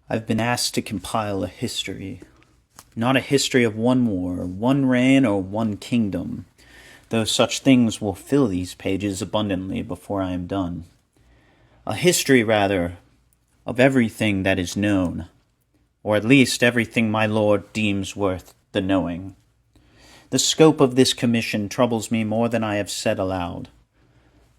I've been asked to compile a history, not a history of one war, one reign, or one kingdom, though such things will fill these pages abundantly before I am done. A history, rather, of everything that is known, or at least everything my lord deems worth the knowing. The scope of this commission troubles me more than I have said aloud.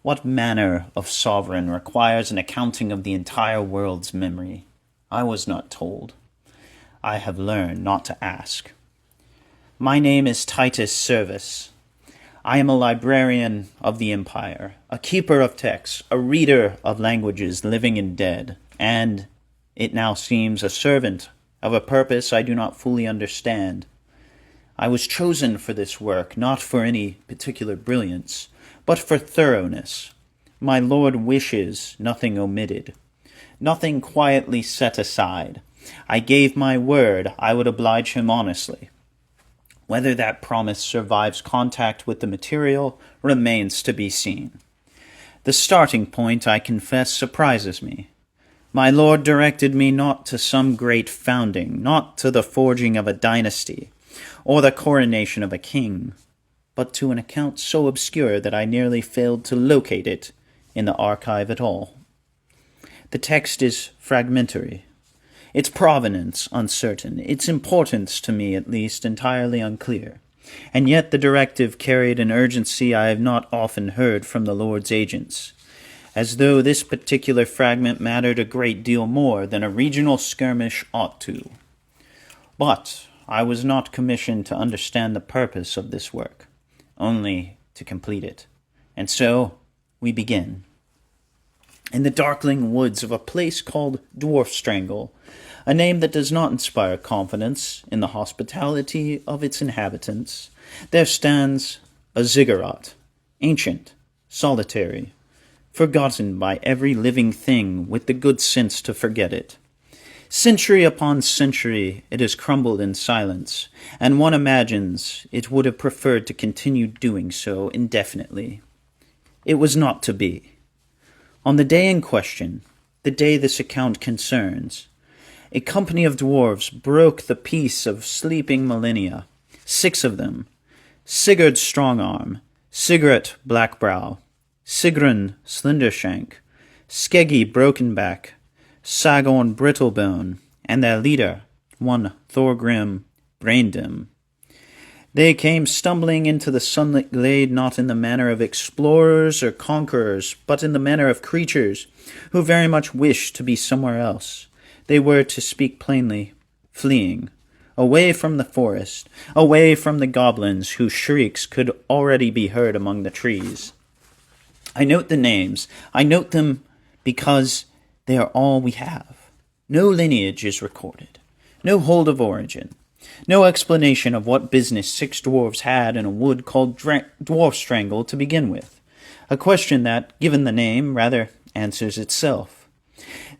What manner of sovereign requires an accounting of the entire world's memory? I was not told. I have learned not to ask. My name is Titus Cervus. I am a librarian of the Empire, a keeper of texts, a reader of languages living and dead, and, it now seems, a servant of a purpose I do not fully understand. I was chosen for this work, not for any particular brilliance, but for thoroughness. My Lord wishes nothing omitted, nothing quietly set aside. I gave my word I would oblige him honestly. Whether that promise survives contact with the material remains to be seen. The starting point, I confess, surprises me. My Lord directed me not to some great founding, not to the forging of a dynasty, or the coronation of a king, but to an account so obscure that I nearly failed to locate it in the archive at all. The text is fragmentary, its provenance uncertain, its importance, to me at least, entirely unclear, and yet the directive carried an urgency I have not often heard from the Lord's agents, as though this particular fragment mattered a great deal more than a regional skirmish ought to. But I was not commissioned to understand the purpose of this work, only to complete it. And so we begin. In the darkling woods of a place called Dwarfstrangle, a name that does not inspire confidence in the hospitality of its inhabitants, there stands a ziggurat, ancient, solitary, forgotten by every living thing with the good sense to forget it. Century upon century it has crumbled in silence, and one imagines it would have preferred to continue doing so indefinitely. It was not to be. On the day in question, the day this account concerns, a company of dwarves broke the peace of sleeping millennia, 6 of them: Sigurd Strongarm, Ziggurat Blackbrow, Sigrun Slendershank, Skeggi Brokenback, Sagorn Brittlebone, and their leader, one Thorgrim Braindim. They came stumbling into the sunlit glade not in the manner of explorers or conquerors, but in the manner of creatures who very much wished to be somewhere else. They were, to speak plainly, fleeing, away from the forest, away from the goblins whose shrieks could already be heard among the trees. I note the names. I note them because they are all we have. No lineage is recorded, no hold of origin, no explanation of what business 6 dwarves had in a wood called Dwarfstrangle to begin with, a question that, given the name, rather answers itself.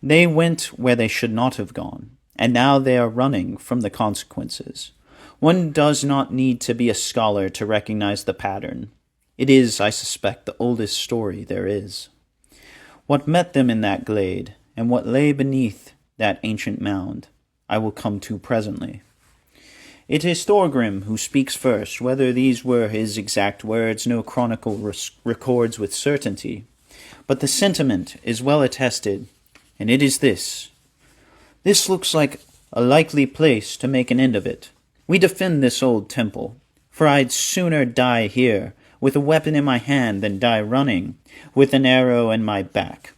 They went where they should not have gone, and now they are running from the consequences. One does not need to be a scholar to recognize the pattern. It is, I suspect, the oldest story there is. What met them in that glade, and what lay beneath that ancient mound, I will come to presently. It is Thorgrim who speaks first. Whether these were his exact words, no chronicle records with certainty, but the sentiment is well attested, and it is this: "This looks like a likely place to make an end of it. We defend this old temple, for I'd sooner die here with a weapon in my hand than die running with an arrow in my back."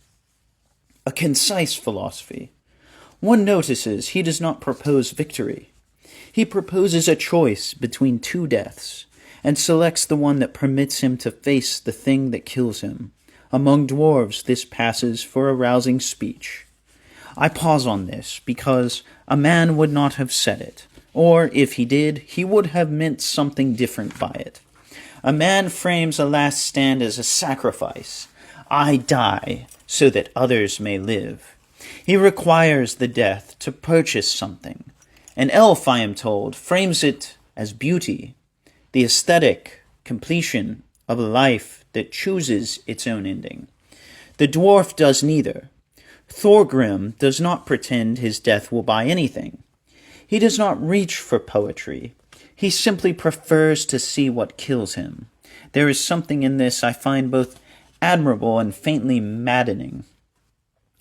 A concise philosophy. One notices he does not propose victory. He proposes a choice between 2 deaths, and selects the one that permits him to face the thing that kills him. Among dwarves this passes for a rousing speech. I pause on this because a man would not have said it, or if he did, he would have meant something different by it. A man frames a last stand as a sacrifice. I die so that others may live. He requires the death to purchase something. An elf, I am told, frames it as beauty, the aesthetic completion of a life that chooses its own ending. The dwarf does neither. Thorgrim does not pretend his death will buy anything. He does not reach for poetry. He simply prefers to see what kills him. There is something in this I find both admirable and faintly maddening.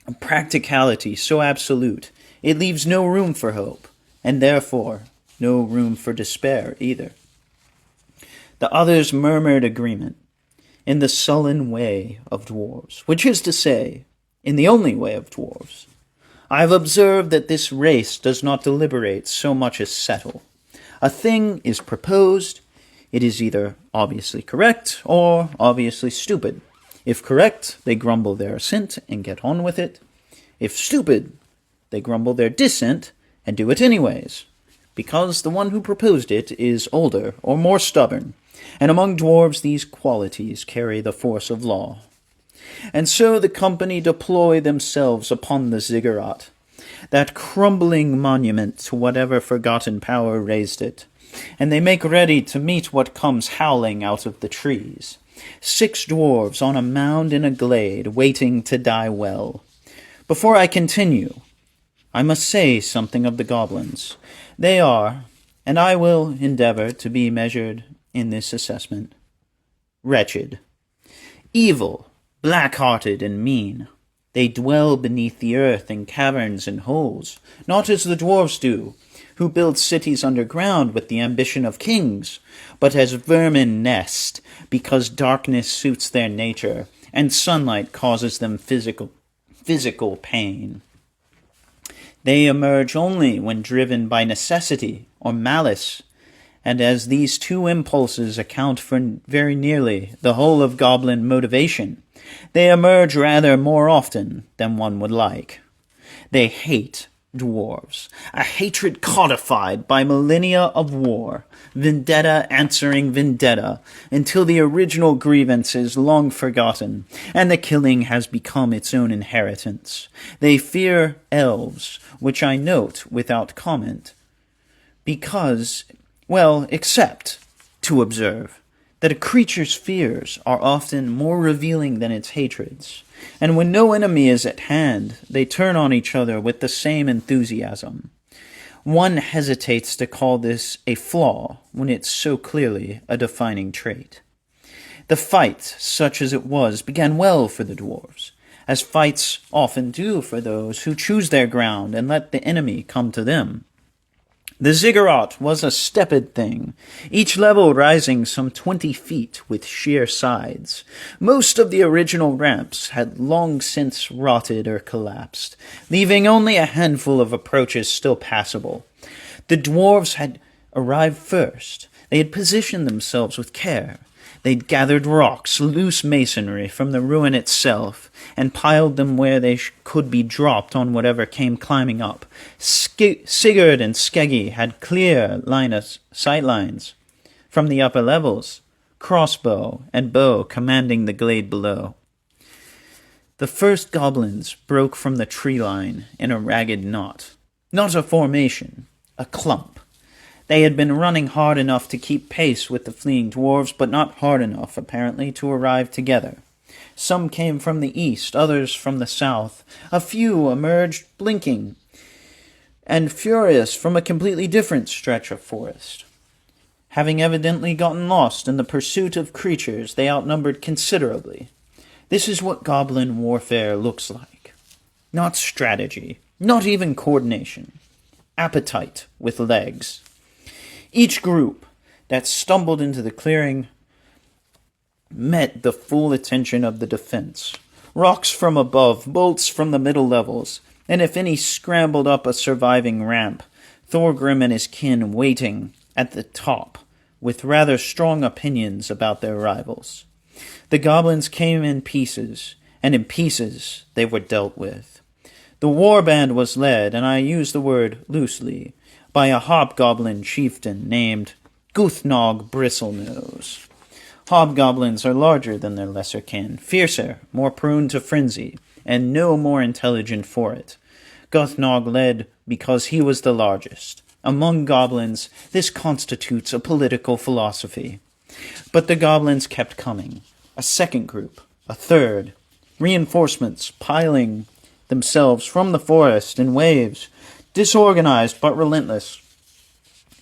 A practicality so absolute, it leaves no room for hope, and therefore no room for despair either. The others murmured agreement, in the sullen way of dwarves, which is to say, in the only way of dwarves. I have observed that this race does not deliberate so much as settle. A thing is proposed, it is either obviously correct or obviously stupid. If correct, they grumble their assent and get on with it. If stupid, they grumble their dissent and do it anyways, because the one who proposed it is older or more stubborn, and among dwarves these qualities carry the force of law. And so the company deploy themselves upon the Ziggurat, that crumbling monument to whatever forgotten power raised it, and they make ready to meet what comes howling out of the trees. 6 dwarves on a mound in a glade, waiting to die well. Before I continue, I must say something of the goblins. They are, and I will endeavor to be measured in this assessment, wretched, evil, black-hearted, and mean. They dwell beneath the earth in caverns and holes, not as the dwarves do, who build cities underground with the ambition of kings, but as vermin nest, because darkness suits their nature, and sunlight causes them physical pain. They emerge only when driven by necessity or malice, and as these 2 impulses account for very nearly the whole of goblin motivation, they emerge rather more often than one would like. They hate dwarves, a hatred codified by millennia of war, vendetta answering vendetta, until the original grievance is long forgotten, and the killing has become its own inheritance. They fear elves, which I note without comment, because, well, except to observe that a creature's fears are often more revealing than its hatreds, and when no enemy is at hand, they turn on each other with the same enthusiasm. One hesitates to call this a flaw when it's so clearly a defining trait. The fight, such as it was, began well for the dwarves, as fights often do for those who choose their ground and let the enemy come to them. The Ziggurat was a stepped thing, each level rising some 20 feet with sheer sides. Most of the original ramps had long since rotted or collapsed, leaving only a handful of approaches still passable. The dwarves had arrived first. They had positioned themselves with care. They'd gathered rocks, loose masonry from the ruin itself, and piled them where they could be dropped on whatever came climbing up. Sigurd and Skeggi had clear sight lines from the upper levels, crossbow and bow commanding the glade below. The first goblins broke from the tree line in a ragged knot. Not a formation, a clump. They had been running hard enough to keep pace with the fleeing dwarves, but not hard enough, apparently, to arrive together. Some came from the east, others from the south. A few emerged blinking and furious from a completely different stretch of forest. Having evidently gotten lost in the pursuit of creatures, they outnumbered considerably. This is what goblin warfare looks like. Not strategy, not even coordination. Appetite with legs. Each group that stumbled into the clearing met the full attention of the defense. Rocks from above, bolts from the middle levels, and if any scrambled up a surviving ramp, Thorgrim and his kin waiting at the top with rather strong opinions about their rivals. The goblins came in pieces, and in pieces they were dealt with. The warband was led, and I use the word loosely, by a hobgoblin chieftain named Guthnog Bristlenose. Hobgoblins are larger than their lesser kin, fiercer, more prone to frenzy, and no more intelligent for it. Guthnog led because he was the largest. Among goblins, this constitutes a political philosophy. But the goblins kept coming. A second group, a third, reinforcements piling themselves from the forest in waves, disorganized but relentless.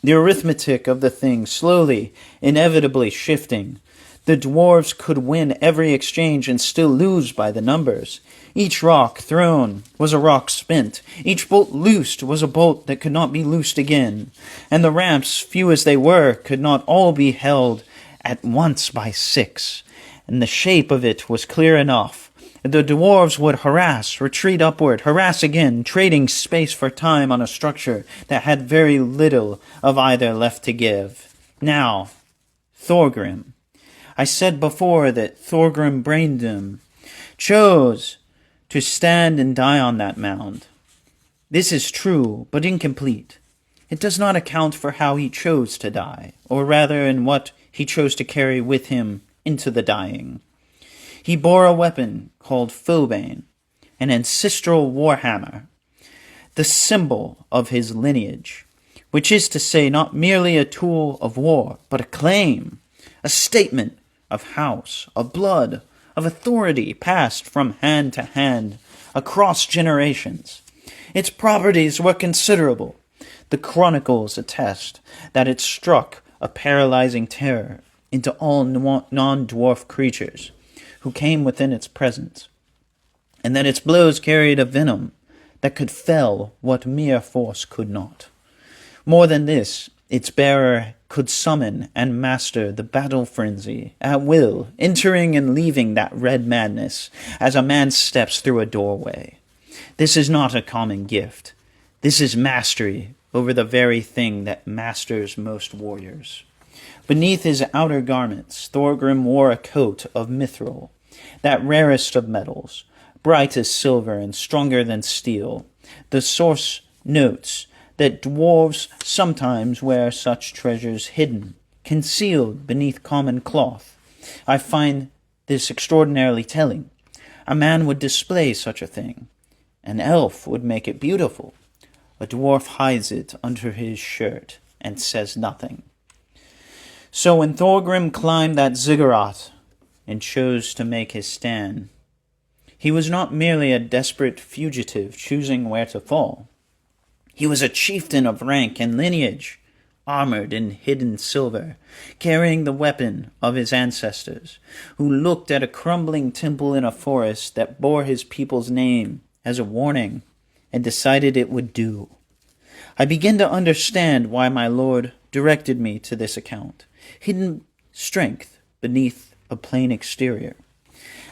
The arithmetic of the thing slowly, inevitably shifting. The dwarves could win every exchange and still lose by the numbers. Each rock thrown was a rock spent. Each bolt loosed was a bolt that could not be loosed again. And the ramps, few as they were, could not all be held at once by 6. And the shape of it was clear enough. The dwarves would harass, retreat upward, harass again, trading space for time on a structure that had very little of either left to give. Now, Thorgrim. I said before that Thorgrim Braindom chose to stand and die on that mound. This is true, but incomplete. It does not account for how he chose to die, or rather in what he chose to carry with him into the dying. He bore a weapon called Phobane, an ancestral warhammer, the symbol of his lineage, which is to say not merely a tool of war, but a claim, a statement of house, of blood, of authority passed from hand to hand across generations. Its properties were considerable. The chronicles attest that it struck a paralyzing terror into all non-dwarf creatures who came within its presence, and that its blows carried a venom that could fell what mere force could not. More than this, its bearer could summon and master the battle frenzy at will, entering and leaving that red madness as a man steps through a doorway. This is not a common gift. This is mastery over the very thing that masters most warriors. Beneath his outer garments, Thorgrim wore a coat of mithril, that rarest of metals, bright as silver and stronger than steel. The source notes that dwarves sometimes wear such treasures hidden, concealed beneath common cloth. I find this extraordinarily telling. A man would display such a thing. An elf would make it beautiful. A dwarf hides it under his shirt and says nothing. So when Thorgrim climbed that ziggurat and chose to make his stand, he was not merely a desperate fugitive choosing where to fall. He was a chieftain of rank and lineage, armored in hidden silver, carrying the weapon of his ancestors, who looked at a crumbling temple in a forest that bore his people's name as a warning, and decided it would do. I begin to understand why my lord directed me to this account. Hidden strength beneath a plain exterior.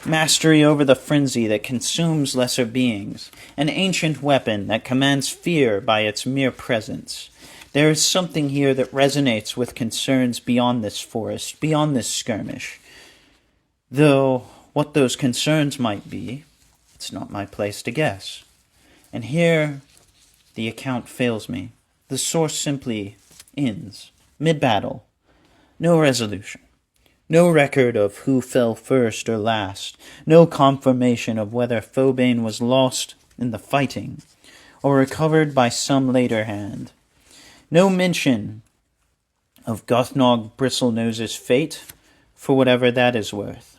Mastery over the frenzy that consumes lesser beings. An ancient weapon that commands fear by its mere presence. There is something here that resonates with concerns beyond this forest, beyond this skirmish. Though what those concerns might be, it's not my place to guess. And here the account fails me. The source simply ends, mid-battle. No resolution. No record of who fell first or last. No confirmation of whether Phobane was lost in the fighting or recovered by some later hand. No mention of Gothnog Bristlenose's fate, for whatever that is worth.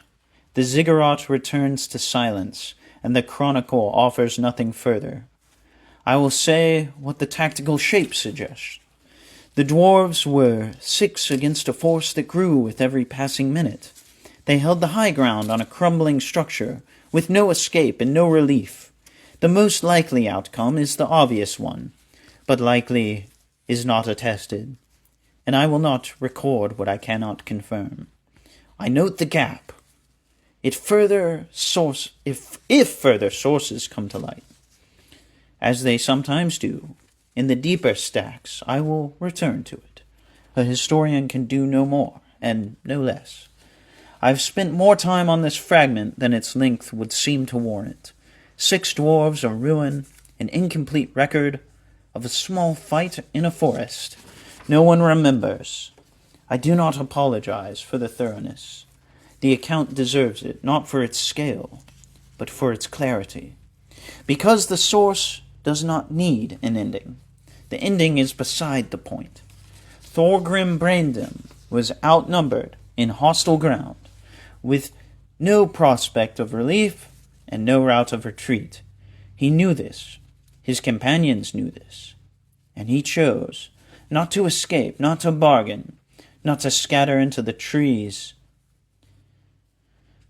The ziggurat returns to silence, and the chronicle offers nothing further. I will say what the tactical shape suggests. The dwarves were 6 against a force that grew with every passing minute. They held the high ground on a crumbling structure, with no escape and no relief. The most likely outcome is the obvious one, but likely is not attested, and I will not record what I cannot confirm. I note the gap. If further sources come to light, as they sometimes do, in the deeper stacks, I will return to it. A historian can do no more, and no less. I've spent more time on this fragment than its length would seem to warrant. 6 dwarves, a ruin, an incomplete record of a small fight in a forest. No one remembers. I do not apologize for the thoroughness. The account deserves it, not for its scale, but for its clarity. Because the source does not need an ending. The ending is beside the point. Thorgrim Braindom was outnumbered in hostile ground, with no prospect of relief and no route of retreat. He knew this. His companions knew this. And he chose not to escape, not to bargain, not to scatter into the trees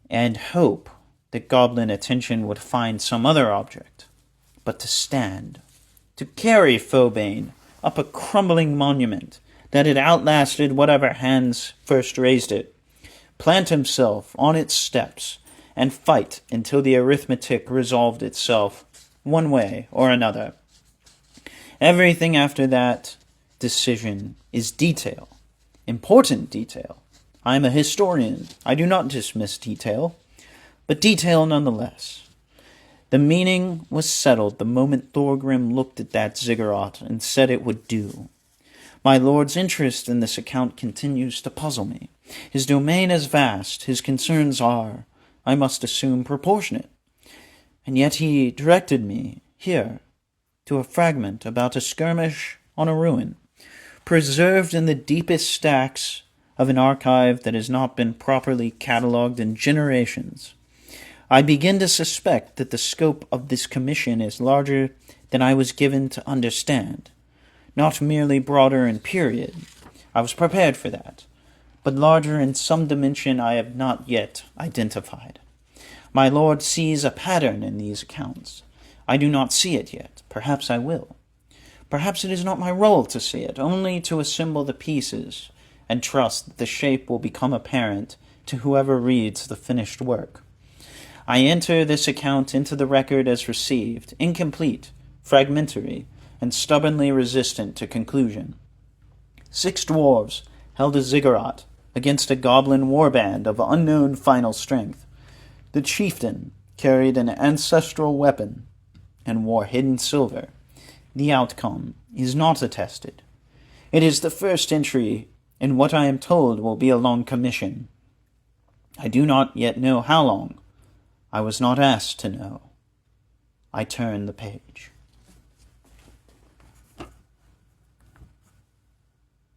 and hope that goblin attention would find some other object, but to stand, to carry Fobane up a crumbling monument that had outlasted whatever hands first raised it, plant himself on its steps, and fight until the arithmetic resolved itself one way or another. Everything after that decision is detail, important detail. I am a historian. I do not dismiss detail, but detail nonetheless. The meaning was settled the moment Thorgrim looked at that ziggurat and said it would do. My lord's interest in this account continues to puzzle me. His domain is vast, his concerns are, I must assume, proportionate. And yet he directed me, here, to a fragment about a skirmish on a ruin, preserved in the deepest stacks of an archive that has not been properly catalogued in generations. I begin to suspect that the scope of this commission is larger than I was given to understand, not merely broader in period. I was prepared for that, but larger in some dimension I have not yet identified. My lord sees a pattern in these accounts. I do not see it yet. Perhaps I will. Perhaps it is not my role to see it, only to assemble the pieces and trust that the shape will become apparent to whoever reads the finished work. I enter this account into the record as received, incomplete, fragmentary, and stubbornly resistant to conclusion. 6 dwarves held a ziggurat against a goblin warband of unknown final strength. The chieftain carried an ancestral weapon and wore hidden silver. The outcome is not attested. It is the first entry in what I am told will be a long commission. I do not yet know how long. I was not asked to know. I turn the page.